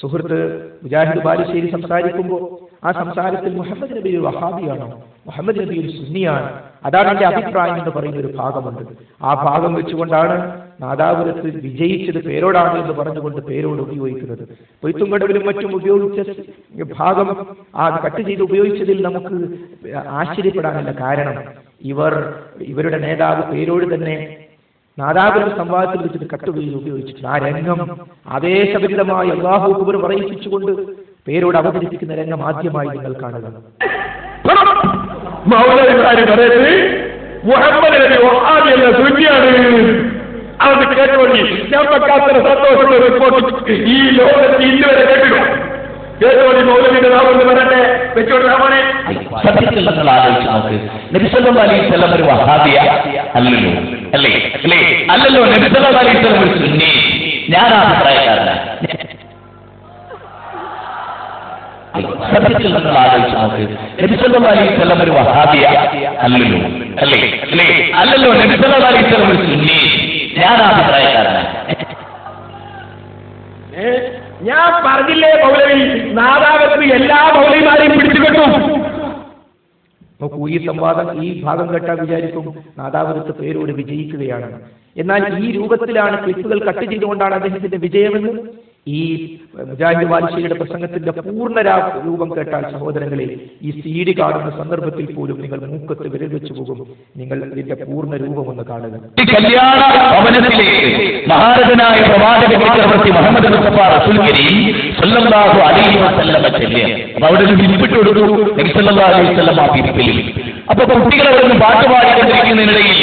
സുഹൃത്ത് മുജാഹിദ് ബാലുശ്ശേരി സംസാരിക്കുമ്പോൾ ആ സംസാരത്തിൽ മുഹമ്മദ് നബി ഒരു വഹാബിയാണോ, മുഹമ്മദ് നബി ഒരു സുന്നിയാണ്, അതാണ് എന്റെ അഭിപ്രായം എന്ന് പറയുന്ന ഒരു ഭാഗമുണ്ട്. ആ ഭാഗം വെച്ചുകൊണ്ടാണ് നാദാപുരത്ത് വിജയിച്ചത് പേരോടാണ് എന്ന് പറഞ്ഞുകൊണ്ട് പേരോട് ഉപയോഗിക്കുന്നത്. പൊയ്ത്തുംകടവിലും മറ്റും ഉപയോഗിച്ച ഭാഗം ആ കട്ട് ചെയ്ത് ഉപയോഗിച്ചതിൽ നമുക്ക് ആശ്ചര്യപ്പെടാനല്ല. കാരണം ഇവരുടെ നേതാവ് പേരോട് തന്നെ നാദാപുരം സംവാദത്തിൽ വെച്ചിട്ട് കട്ട് ഉപയോഗിച്ചിട്ടുണ്ട്. ആ രംഗം ആവേശഭരിതമായി അല്ലാഹു അക്ബർ പറയിപ്പിച്ചുകൊണ്ട് പേരോട് അവതരിപ്പിക്കുന്ന രംഗം ആദ്യമായി നിങ്ങൾ കാണുക. മുഹമ്മദ് നബി വഹാബി എന്ന സുന്നിയാണ്. അത് കേട്ടോളി, ഞമ്മക്കാത്ര സന്തോഷമുള്ള റിപ്പോർട്ട് ഈ ലോകത്ത് ഇന്നുവരെ കേട്ടില്ല. കേട്ടോളി, മൗലവിയുടെ നാമെന്ന് പറയട്ടെ, വെച്ചോട്ടെ. സത്യത്തിൽ നിങ്ങൾ ആലോചിച്ച് നോക്ക്, നബി സല്ലല്ലാഹു അലൈഹി വസല്ലം ഒരു വഹാബിയ അല്ലല്ലോ, അല്ലേ? അല്ലല്ലോ. നബി സല്ലല്ലാഹു അലൈഹി വസല്ലം ഒരു സുന്നി. ഞാൻ ആ അഭിപ്രായക്കാരനാണ്. സത്യത്തിൽ നിങ്ങൾ ആലോചിച്ച് നോക്ക്, നബി സല്ലല്ലാഹു അലൈഹി വസല്ലം ഒരു വഹാബിയ അല്ലല്ലോ, അല്ലേ? അല്ലല്ലോ. നബി സല്ലല്ലാഹു അലൈഹി വസല്ലം ഒരു സുന്നി. ഞാൻ ആ അഭിപ്രായക്കാരനാണ്. ഞാൻ പറഞ്ഞില്ലേ മൗലവി, നാദാപുരത്ത് എല്ലാ മൗലവിമാരെയും പിടിച്ചു കെട്ടും. നോക്കൂ, ഈ സംവാദം ഈ ഭാഗം കേട്ടാൽ വിചാരിക്കും നാദാപുരത്ത് പേരോട് വിജയിക്കുകയാണ്. എന്നാൽ ഈ രൂപത്തിലാണ് ക്ലിപ്പുകൾ കട്ട് ചെയ്തുകൊണ്ടാണ് അദ്ദേഹത്തിന്റെ വിജയമെന്ന് ഈ മുജാഹിദ് ബാലുശ്ശേരിയുടെ പ്രസംഗത്തിന്റെ പൂർണ്ണ രൂപം കേട്ടാൽ സഹോദരങ്ങളെ, ഈ CD കാണുന്ന സന്ദർഭത്തിൽ പോലും നിങ്ങൾ മൂക്കത്ത് വിരൽ വെച്ചു പോകും. നിങ്ങൾ ഇതിന്റെ പൂർണ്ണ രൂപം ഒന്ന് കാണുക. കല്യാണ ഭവനത്തിലേക്ക് മഹാരഥനായ പ്രവാചക ചക്രവർത്തി മുഹമ്മദ് മുസ്തഫ റസൂൽ കരീം സല്ലല്ലാഹു അലൈഹി വസല്ലം ചെല്ലുക. അപ്പൊ അവിടെ ഒരു വിരിപ്പിട്ട് കൊടുത്തു നബി സല്ലല്ലാഹു അലൈഹി വസല്ലം. ആ വിരിപ്പിൽ അപ്പൊ കുട്ടികൾ അവിടെ നിന്ന് പാട്ട് പാടിക്കൊണ്ടിരിക്കുന്നതിനിടയിൽ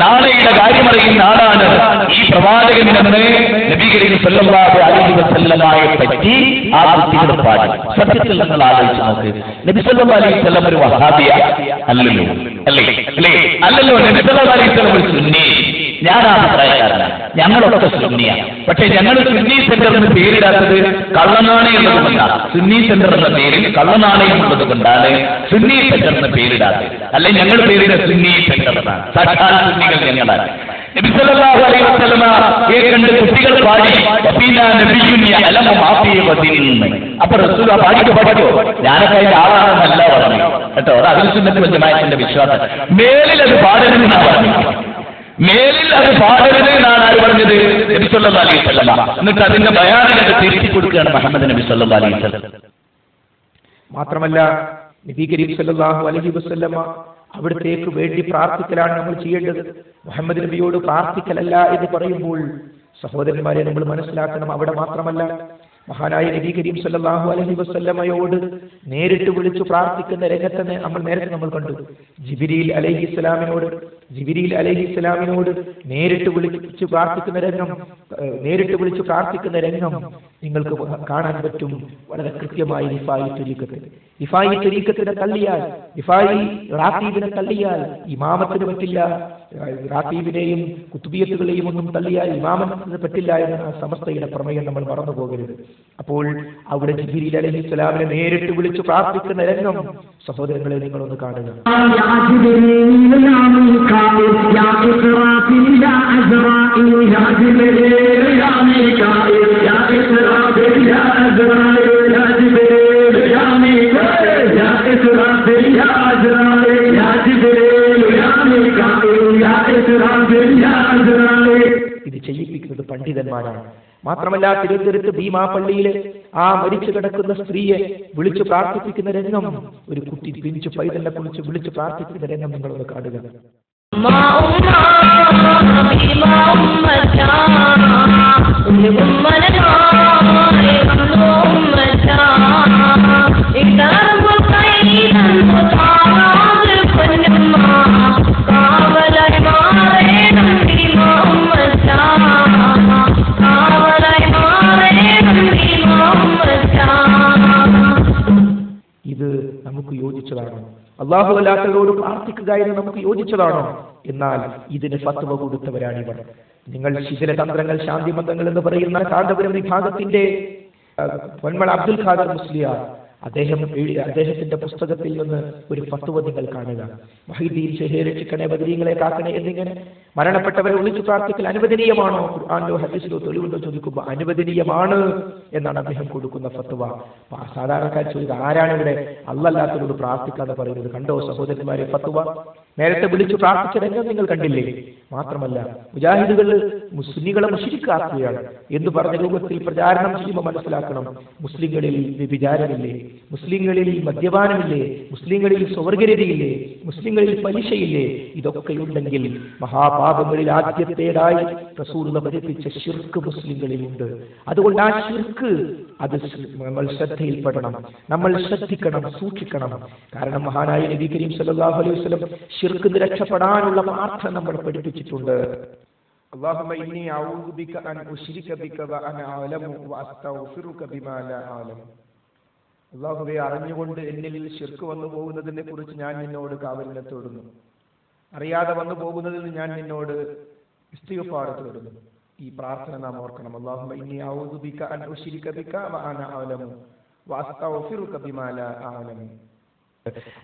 നാളെയുടെ കാര്യമറിയുന്ന ആളാണ് ഈ പ്രവാചകനെന്ന് നബി കരീം സല്ലല്ലാഹു അലൈഹി വസല്ലമയെ പറ്റി ആ കുട്ടികൾ പാടി. സത്യത്തിൽ നിങ്ങൾ ആലോചിച്ച് നോക്ക്, നബി സല്ലല്ലാഹു അലൈഹി വസല്ലം ഒരു വഹാബിയ അല്ലല്ലോ, അല്ലേ? അല്ലല്ലോ. നബി സല്ലല്ലാഹു അലൈഹി വസല്ലം ഒരു സുന്നി. ഞാൻ ആ അഭിപ്രായക്കാരനാണ്. ഞങ്ങളൊക്കെ സുന്നിയാണ്. പക്ഷെ ഞങ്ങൾ സുന്നി സെന്റർ എന്ന് പേരിടാത്തത് കള്ളനാണയം എന്നതുകൊണ്ടാണ്. സുന്നി സെന്റർ എന്ന പേരിൽ കള്ളനാണയം ഉള്ളത് കൊണ്ടാണ് സുന്നി സെന്റർ എന്ന് പേരിടാത്തത്. അല്ലെങ്കിൽ ഞങ്ങൾ പേരിട സുന്നി സെന്റർ എന്നാണ്. സാക്ഷാൽ സുന്നികൾ ഞങ്ങളാണ്. നബി സല്ലല്ലാഹു അലൈഹി വസല്ലമയെ കണ്ട് കുട്ടികൾ പാടി അപ്പൊ റസൂൽ പാടിക്കോ. ഞാനൊക്കെ അതിന്റെ ആളാണെന്നല്ല പറഞ്ഞു കേട്ടോ. അത് അഹ്ലുസ് സുന്നത്ത് വൽ ജമാഅത്തിന്റെ വിശ്വാസം. മേലിൽ അത് പാടരുതെന്നാണ് പറഞ്ഞത്. മേലിൽ അത് പാടരുതെന്നാണ് ആര് പറഞ്ഞത്? നബി സല്ലല്ലാഹു അലൈഹി വസല്ലം. എന്നിട്ട് അതിന്റെ ബയാനുകൾ തിരുത്തി കൊടുക്കുകയാണ് മുഹമ്മദ് നബി സല്ലല്ലാഹു അലൈഹി വസല്ലം. മാത്രമല്ല നബി കരീം സല്ലല്ലാഹു അലൈഹി വസല്ലം അവിടത്തേക്ക് വേണ്ടി പ്രാർത്ഥിക്കലാണ് നമ്മൾ ചെയ്യേണ്ടത്. മുഹമ്മദ് നബിയോട് പ്രാർത്ഥിക്കലല്ല എന്ന് പറയുമ്പോൾ സഹോദരന്മാരെ നമ്മൾ മനസ്സിലാക്കണം, അവിടെ മാത്രമല്ല മഹാനായ നബി കരീം സല്ലല്ലാഹു അലൈഹി വസല്ലമയോട് നേരിട്ട് വിളിച്ചു പ്രാർത്ഥിക്കുന്ന രംഗത്തെ നേരത്തെ നമ്മൾ കണ്ടു. ജിബ്രീൽ അലൈഹിസ്സലാമിനോട് നേരിട്ട് വിളിച്ചു പ്രാർത്ഥിക്കുന്ന രംഗം നിങ്ങൾക്ക് കാണാൻ പറ്റും വളരെ കൃത്യമായി. റിഫായി ത്വരീഖത്തിനെ തള്ളിയാൽ, റിഫായി റാത്തീബിനെ തള്ളിയാൽ ഇമാമത്തിന് പറ്റില്ല. റാത്തീബിനെയും കുത്തുബിയത്തുകളെയും ഒന്നും തള്ളിയാൽ ഇമാമത്തിന് പറ്റില്ല എന്ന സമസ്തയുടെ പ്രമേയം നമ്മൾ മറന്നു പോകരുത്. അപ്പോൾ അവിടെ ജിബ്രീൽ അലൈഹിസ്സലാമിനെ നേരിട്ട് വിളിച്ചു പ്രാർത്ഥിക്കുന്ന രംഗം സഹോദരങ്ങളെ നിങ്ങളൊന്ന് കാണുക. ഇത് ചെയ്യിപ്പിക്കുന്നത് പണ്ഡിതന്മാരാണ്. മാത്രമല്ല തിരുവനന്തപുരത്ത് ഭീമാ പള്ളിയിലെ ആ മരിച്ചു കിടക്കുന്ന സ്ത്രീയെ വിളിച്ചു പ്രാർത്ഥിപ്പിക്കുന്ന രംഗം, ഒരു കുട്ടി പിഞ്ചു പൈതലിനെ കുറിച്ച് വിളിച്ചു പ്രാർത്ഥിക്കുന്ന രംഗം നിങ്ങളൊന്ന് കാണുക. ഇത് നമുക്ക് യോജിച്ചതാണോ? അല്ലാഹു അല്ലാത്തവരോട് പ്രാർത്ഥിക്കുക എന്ന് നമുക്ക് യോജിച്ചതാണോ? എന്നാൽ ഇതിന് ഫത്വ കൊടുത്തവരാണിവർ. നിങ്ങൾ ശിഥില തന്ത്രങ്ങൾ, ശാന്തി മന്ത്രങ്ങൾ എന്ന് പറയുന്ന കാന്തപുരം വിഭാഗത്തിന്റെ പൊന്മള അബ്ദുൽ ഖാദർ മുസ്ലിയാർ, അദ്ദേഹത്തിന്റെ പുസ്തകത്തിൽ നിന്ന് ഒരു ഫത്വ നിങ്ങൾ കാണുക. വഹീദീൻ ഷെഹേ രക്ഷിക്കണേ, ബദരീങ്ങളെ കാക്കണേ എന്നിങ്ങനെ മരണപ്പെട്ടവരെ വിളിച്ചു പ്രാർത്ഥിക്കൽ അനുവദനീയമാണോ, ഖുർആനിലോ ഹദീസിലോ തെളിവുണ്ടോ ചോദിക്കുമ്പോൾ അനുവദനീയമാണ് എന്നാണ് അദ്ദേഹം കൊടുക്കുന്ന ഫത്വ. സാധാരണക്കാർ ചോദിക്കുക, ആരാണ് ഇവിടെ അല്ലാത്തവരോട് പ്രാർത്ഥിക്കാതെ പറയുന്നത്? കണ്ടോ സഹോദരന്മാരെ ഫത്വ? നേരത്തെ വിളിച്ചു പ്രാർത്ഥിച്ച രംഗം നിങ്ങൾ കണ്ടില്ലേ? മാത്രമല്ല മുജാഹിദുകൾ മുസ്ലിങ്ങളെ മുശ്രിക്കാക്കുകയാണ് എന്ന് പറഞ്ഞ രൂപത്തിൽ പ്രചാരണം ചെയ്യുമ്പോൾ മനസ്സിലാക്കണം, മുസ്ലിങ്ങളിൽ വ്യഭിചാരമില്ലേ, മുസ്ലിങ്ങളിൽ മദ്യപാനമില്ലേ, മുസ്ലിങ്ങളിൽ സ്വവർഗരതിയില്ലേ, മുസ്ലിങ്ങളിൽ പലിശയില്ലേ? ഇതൊക്കെയുണ്ടെങ്കിൽ മഹാപാപങ്ങളിൽ ആദ്യത്തേതായി റസൂലുള്ളാഹി പഠിപ്പിച്ച ശിർക്ക് മുസ്ലിങ്ങളിലുണ്ട്. അതുകൊണ്ട് ആ ശിർക്ക് അത് നമ്മൾ ശ്രദ്ധയിൽപ്പെടണം, നമ്മൾ ശ്രദ്ധിക്കണം, സൂക്ഷിക്കണം. കാരണം മഹാനായ നബി കരീം സല്ലല്ലാഹു അലൈഹി വസല്ലം ശിർക്ക് രക്ഷപ്പെടാനുള്ള പ്രാർത്ഥന നമ്മൾ പഠിപ്പിച്ചിട്ടുണ്ട്. അല്ലാഹുമ്മ ഇന്നി അഊദു ബിക അൻ ഉശ്രിക ബിക വ അന അഅലമു വ അസ്തഗ്ഫിറുക ബിമാ ലാ അഅലമു. അല്ലാഹുവേ, അറിഞ്ഞുകൊണ്ട് എന്നിൽ ശിർക്ക് വന്നു പോകുന്നതിനെ കുറിച്ച് ഞാൻ നിന്നോട് കാവലിനെ തേടുന്നു, അറിയാതെ വന്നു പോകുന്നതിൽ ഞാൻ നിന്നോട് ഇസ്തിഗ്ഫാർ തേടുന്നു. ഈ പ്രാർത്ഥന നാം ഓർക്കണം. അല്ലാഹുമ്മ ഇന്നി അഊദു ബിക അൻ ഉശ്രിക ബിക വ അന അഅലമു വ അസ്തഗ്ഫിറുക ബിമാ ലാ അഅലമു.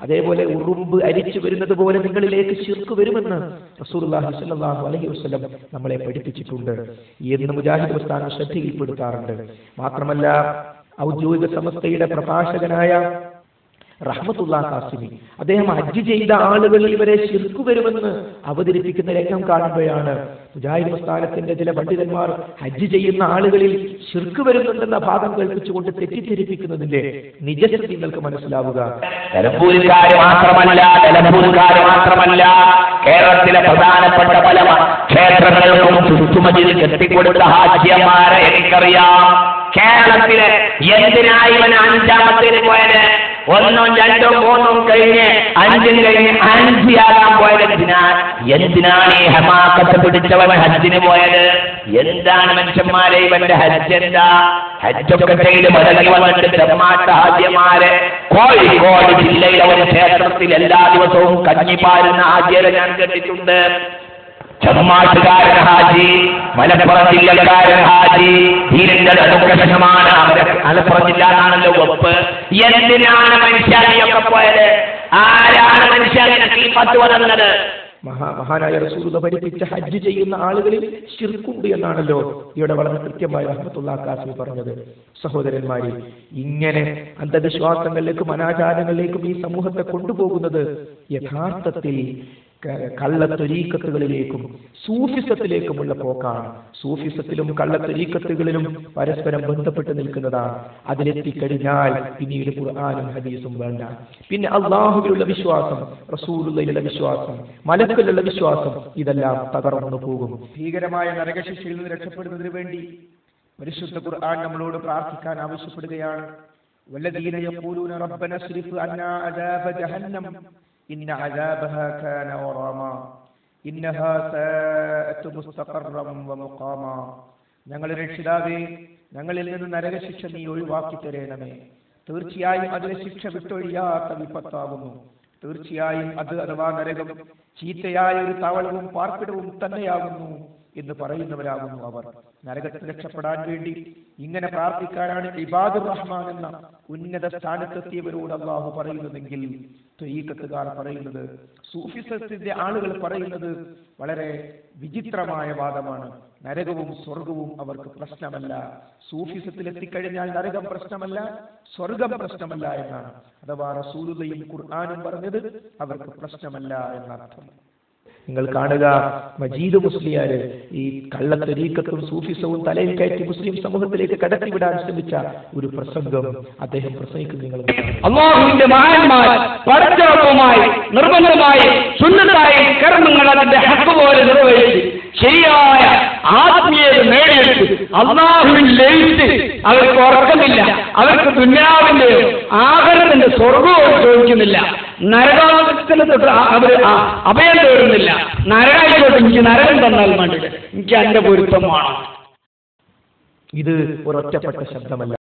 അതേപോലെ ഉറുമ്പ് അരിച്ചു വരുന്നത് പോലെ നിങ്ങളിലേക്ക് ശിർക്ക് വരുമെന്ന് റസൂലുള്ളാഹി സ്വല്ലല്ലാഹു അലൈഹി വസല്ലം നമ്മളെ പഠിപ്പിച്ചിട്ടുണ്ട് എന്ന് മുജാഹിദ് പ്രസ്ഥാനം ശ്രദ്ധയിൽപ്പെടുത്താറുണ്ട്. മാത്രമല്ല ഔദ്യോഗിക സംസ്ഥയുടെ പ്രഭാഷകനായ റഹ്മത്തുള്ളാ ഖാസിമി അദ്ദേഹം ഹജ്ജ് ചെയ്ത ആളുകളിൽ ഇവരെ ശിർക്ക് വരുമെന്ന് അവതരിപ്പിക്കുന്ന രംഗം കാണുമ്പോഴാണ് മുജാഹിദ് പ്രസ്ഥാനത്തിന്റെ ചില പണ്ഡിതന്മാർ ഹജ്ജ് ചെയ്യുന്ന ആളുകളിൽ ശിർക്ക് വരുന്നുണ്ടെന്ന ഭാഗം കേൾപ്പിച്ചുകൊണ്ട് തെറ്റിദ്ധരിപ്പിക്കുന്നതിന്റെ നിജസ്ഥിതി നിങ്ങൾക്ക് മനസ്സിലാവുക. മാത്രമല്ല കേരളത്തിലെ പ്രധാനപ്പെട്ട പല ക്ഷേത്രങ്ങൾക്കും ചുറ്റുമതിൽ കെട്ടിക്കൊടുത്ത ഹാജിമാരെ എനിക്കറിയാം. കേരളത്തിലെ എന്തിനായി ഇവൻ അഞ്ചാമത്തേന് പോയത്? 1, 2, 3 കഴിഞ്ഞ് 5 കഴിഞ്ഞ് 5 പോയത് എന്തിനാണ് ഈ ഹമാക്കത്ത് പിടിച്ചവൻ ഹജ്ജിന് പോയത്? എന്താണ് മനുഷ്യന്മാരെ ഇവന്റെ ഹജ്ജ്? എന്താ ഹജ്ജൊക്കെ ചെയ്ത് മടങ്ങി വന്നിട്ട് ബ്രഹ്മാട്ട ഹാജിമാരെ കോഴിക്കോട് ജില്ലയിലെ ഒരു ക്ഷേത്രത്തിൽ എല്ലാ ദിവസവും കഞ്ഞിപ്പാരുന്ന ഹാജിയെ ഞാൻ കേട്ടിട്ടുണ്ട്. ചെമ്മാട്ടുകാരൻ ഹാജി, മലപ്പുറം ജില്ലക്കാരൻ ഹാജി, ധീരന്റെ അനുഗ്രഹമാണ്. മലപ്പുറം ജില്ല എന്നാണല്ലോ വെപ്പ്. എന്തിനാണ് മനുഷ്യനെയൊക്കെ പോയത്? ആരാണ് മനുഷ്യനെ ഈ ഫത്വ തന്നത്? മഹാനായ റസൂലുള്ളാഹി പഠിപ്പിച്ച ഹജ്ജ് ചെയ്യുന്ന ആളുകളിൽ ശിർക്കുണ്ട് എന്നാണല്ലോ ഇവിടെ വളരെ കൃത്യമായി റഹ്മത്തുള്ളാഹി ഖാസിമി പറഞ്ഞത്. സഹോദരന്മാരെ, ഇങ്ങനെ അന്ധവിശ്വാസങ്ങളിലേക്കും അനാചാരങ്ങളിലേക്കും ഈ സമൂഹത്തെ കൊണ്ടുപോകുന്നത് യഥാർത്ഥത്തിൽ കള്ളത്വരീക്കത്തുകളിലേക്കും സൂഫിസത്തിലേക്കുമുള്ള പോക്കാണ്. സൂഫിസത്തിലും കള്ളത്വരീക്കത്തുകളിലും പരസ്പരം ബന്ധപ്പെട്ട് നിൽക്കുന്നതാണ്. അതിലെത്തിക്കഴിഞ്ഞാൽ പിന്നീട് ഖുർആനും ഹദീസും വേണ്ട. പിന്നെ അല്ലാഹുവിലുള്ള വിശ്വാസം, റസൂലുള്ളാഹിയുടെ വിശ്വാസം, മലക്കുകളുടെ വിശ്വാസം, ഇതെല്ലാം തകർന്നു പോകും. ഭീകരമായ നരകശിക്ഷയിൽ നിന്ന് രക്ഷപ്പെടുന്നതിന് വേണ്ടി പരിശുദ്ധ ഖുർആൻ നമ്മളോട് പ്രാർത്ഥിക്കാൻ ആവശ്യപ്പെടുകയാണ്. വല്ലദീന യഖൂലൂന റബ്ബന സ്രിഫ് അന്നാ അദാബ ജഹന്നം ഇന്ന അദാബഹാ കാന ഗറാമാ ഇന്നഹാ സാഅത് മുസ്തഖറൻ വ മുഖാമാ. ഞങ്ങളുടെ രക്ഷിതാവേ, ഞങ്ങളിൽ നിന്ന് നരകശിക്ഷ നീ ഒഴിവാക്കി തരണമേ. തീർച്ചയായും അതിലെ ശിക്ഷ വിട്ടൊഴിയാത്ത വിപത്താകുന്നു. തീർച്ചയായും അത് അഥവാ നരകം ചീത്തയായ ഒരു താവളവും പാർപ്പിടവും തന്നെയാകുന്നു എന്ന് പറയുന്നവരാകുന്നു അവർ. നരകത്തിൽ രക്ഷപ്പെടാൻ വേണ്ടി ഇങ്ങനെ പ്രാർത്ഥിക്കാനാണ് ഇബാദുർ റഹ്മാൻ എന്ന ഉന്നത സ്ഥാനത്തെത്തിയവരോട് അല്ലാഹു പറയുന്നതെങ്കിൽ ത്വരീഖത്തുകാർ പറയുന്നത്, സൂഫിസത്തിന്റെ ആളുകൾ പറയുന്നത് വളരെ വിചിത്രമായ വാദമാണ്. നരകവും സ്വർഗവും അവർക്ക് പ്രശ്നമല്ല. സൂഫിസത്തിൽ എത്തിക്കഴിഞ്ഞാൽ നരകം പ്രശ്നമല്ല, സ്വർഗം പ്രശ്നമല്ല എന്നാണ്. അഥവാ റസൂലുള്ളാഹിയും ഖുർആനും പറഞ്ഞത് അവർക്ക് പ്രശ്നമല്ല എന്നർത്ഥം. നിങ്ങൾ കാണുക, മജീദ് മുസ്ലിയാര് ഈ കള്ളത്വരീക്കത്തും സൂഫിസവും തലയിൽ കയറ്റി മുസ്ലിം സമൂഹത്തിലേക്ക് കടത്തിവിടാൻ ശ്രമിച്ച ഒരു പ്രസംഗം അദ്ദേഹം പ്രസംഗിക്കുന്നത് നിങ്ങൾ അല്ലാഹുവിന്റെ മഹാന്മാർ പരസ്പരവുമായി നിർബന്ധമായി സുന്നത്തായി കർമ്മങ്ങൾ അതിന്റെ ഹക്ക് പോലെ നിർവഹിച്ച് ശരിയായ ആത്മീയത നേടിയെടുത്ത് അല്ലാഹുവിൽ ലയിച്ച് അവർക്ക് ഉറക്കമില്ല, അവർക്ക് ദുന്യാവിന്റെയോ ആഖിറത്തിന്റെ സ്വർഗവും ചോദിക്കുന്നില്ല, നരകത്തിന് തൊട്ട് അവർ അഭയം തേടുന്നില്ല. നരകായിക്കോട്ടെ, എനിക്ക് നരകം തന്നാൽ വേണ്ടിട്ട് എനിക്ക് എന്റെ പൊരുത്തമാണ്. ഇത് ഒരൊറ്റപ്പെട്ട ശബ്ദമല്ല.